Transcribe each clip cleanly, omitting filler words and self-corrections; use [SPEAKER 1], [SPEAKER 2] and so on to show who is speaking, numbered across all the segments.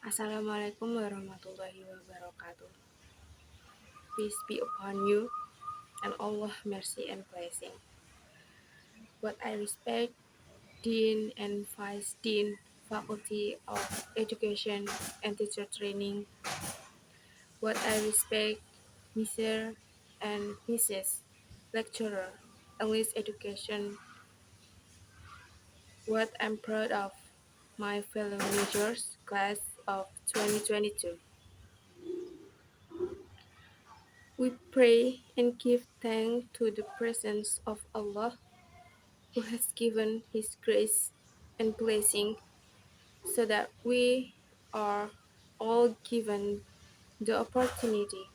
[SPEAKER 1] Assalamualaikum warahmatullahi wabarakatuh. Peace be upon you and Allah mercy and blessing. What I respect, Dean and Vice Dean, Faculty of Education and Teacher Training. What I respect, Mr. and Mrs. Lecturer, English Education. What I'm proud of, my fellow majors, class of 2022. We pray and give thanks to the presence of Allah who has given His grace and blessing so that we are all given the opportunity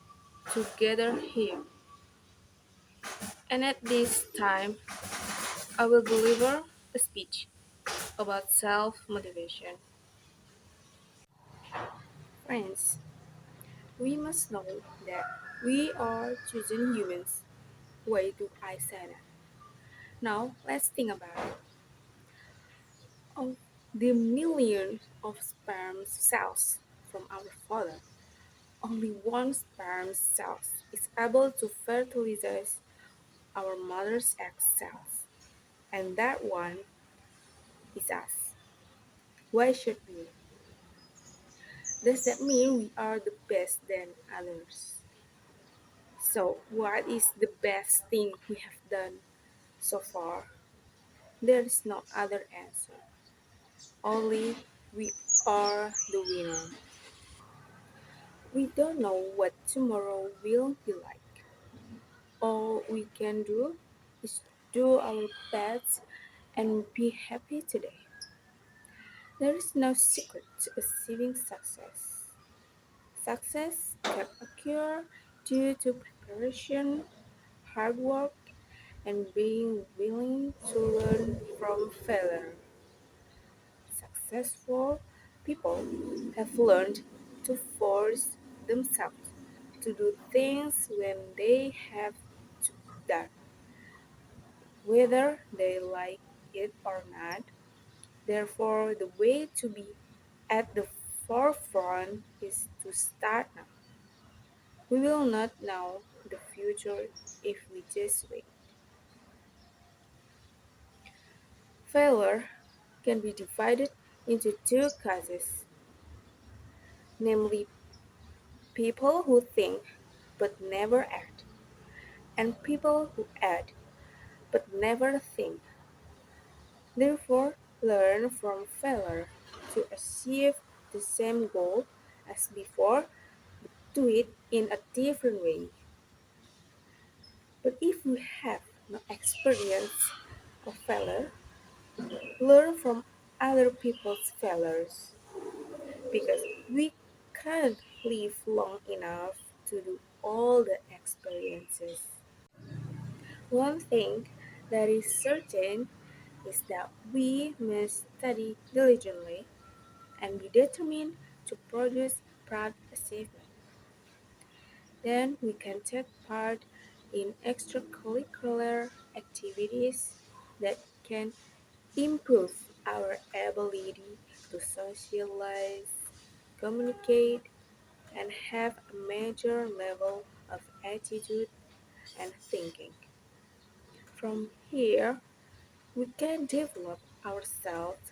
[SPEAKER 1] to gather here. And at this time, I will deliver a speech about self-motivation. Friends, we must know that we are chosen humans. Why do I say that? Now, let's think about it. Of the millions of sperm cells from our father, only one sperm cell is able to fertilize our mother's egg cells, and that one is us. Why should we? Does that mean we are the best than others? So, what is the best thing we have done so far? There is no other answer. Only we are the winner. We don't know what tomorrow will be like. All we can do is do our best and be happy today. There is no secret to achieving success. Success can occur due to preparation, hard work, and being willing to learn from failure. Successful people have learned to force themselves to do things when they have to done, whether they like it or not. Therefore, the way to be at the forefront is to start now. We will not know the future if we just wait. Failure can be divided into two classes, namely people who think but never act, and people who act but never think. Therefore, learn from failure to achieve the same goal as before, do it in a different way. But if you have no experience of failure, learn from other people's failures because we can't live long enough to do all the experiences. One thing that is certain is that we must study diligently and be determined to produce proud achievement. Then we can take part in extracurricular activities that can improve our ability to socialize, communicate, and have a major level of attitude and thinking. From here, we can develop ourselves,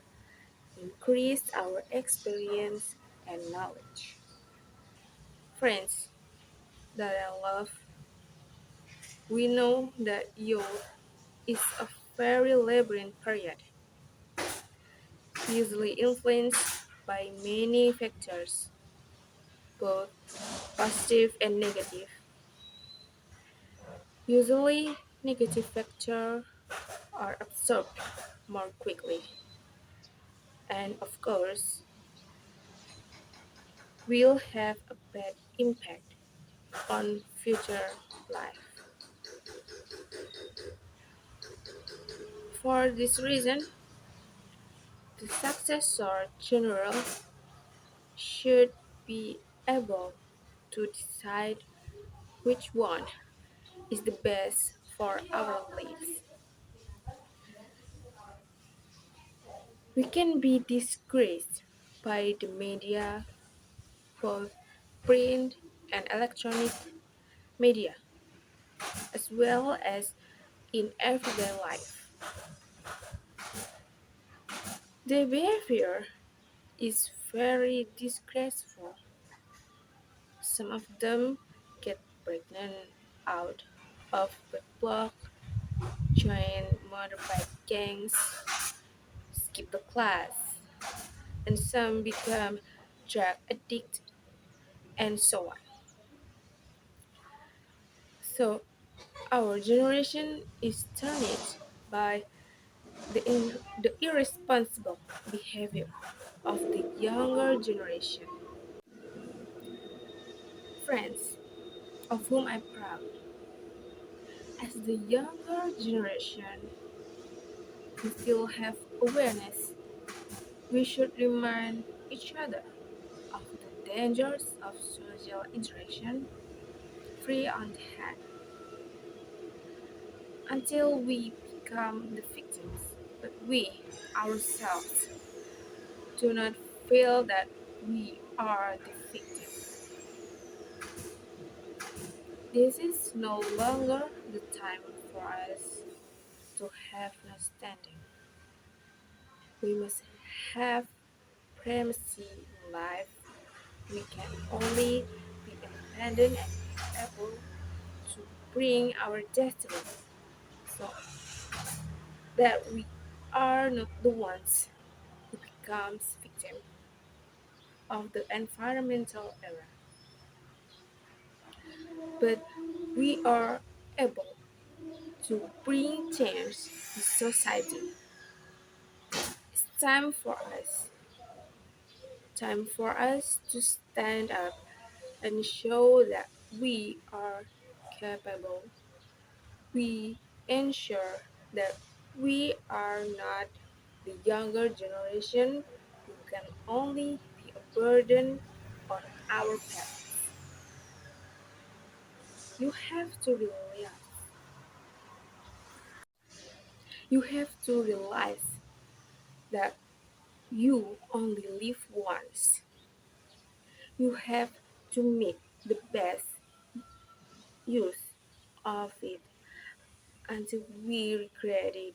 [SPEAKER 1] increase our experience and knowledge. Friends that I love, we know that youth is a very labyrinth period, easily influenced by many factors, both positive and negative. Usually, negative factors are absorbed more quickly, and of course, will have a bad impact on future life. For this reason, the successor general should be able to decide which one is the best for our lives. We can be disgraced by the media, both print and electronic media, as well as in everyday life. The behavior is very disgraceful. Some of them get pregnant out of wedlock, join motorbike gangs, skip the class, and some become drug addicted, and so on. So, our generation is tarnished by the irresponsible behavior of the younger generation. Friends, of whom I'm proud, as the younger generation, we still have awareness. We should remind each other of the dangers of social interaction free on the hand until we become the victims. But we ourselves do not feel that we are the victim. This is no longer the time for us to have no standing. We must have primacy in life. We can only be independent and able to bring our destiny so that we are not the ones who becomes victim of the environmental era, but we are able to bring change to society. It's time for us to stand up and show that we are capable. We ensure that we are not the younger generation who can only be a burden on our parents. You have to realize, you have to realize that you only live once. You have to make the best use of it until we regret it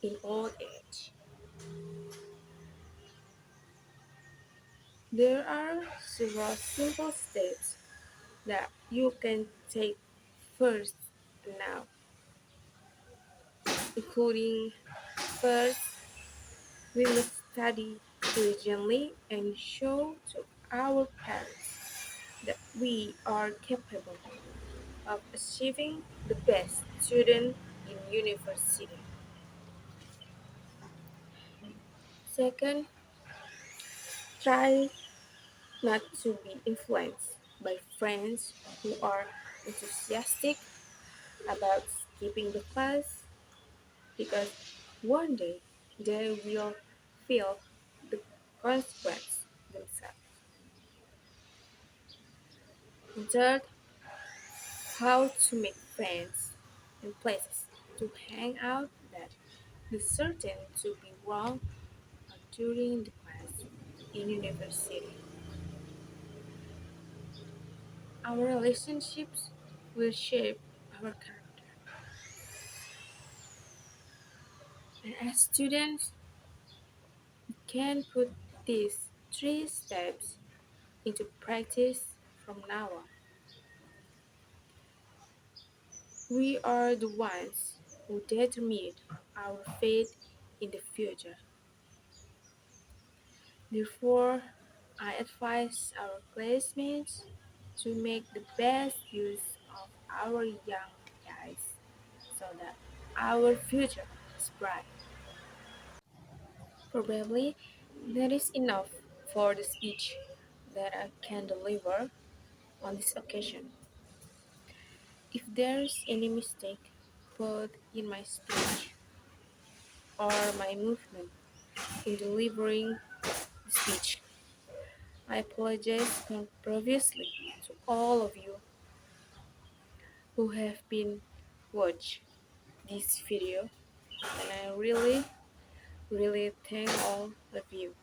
[SPEAKER 1] in old age. There are several simple steps that you can take first now, including first, we must study diligently and show to our parents that we are capable of achieving the best student in university. Second, try not to be influenced by friends who are enthusiastic about skipping the class because one day they will feel the consequence themselves. And third, how to make friends and places to hang out that is certain to be wrong during the class in university. Our relationships will shape our character. And as students, we can put these three steps into practice from now on. We are the ones who determine our fate in the future. Therefore, I advise our classmates to make the best use of our young guys so that our future is bright. Probably that is enough for the speech that I can deliver on this occasion. If there's any mistake, both in my speech or my movement in delivering the speech, I apologize previously to all of you. who have been watch this video, and I really thank all of you.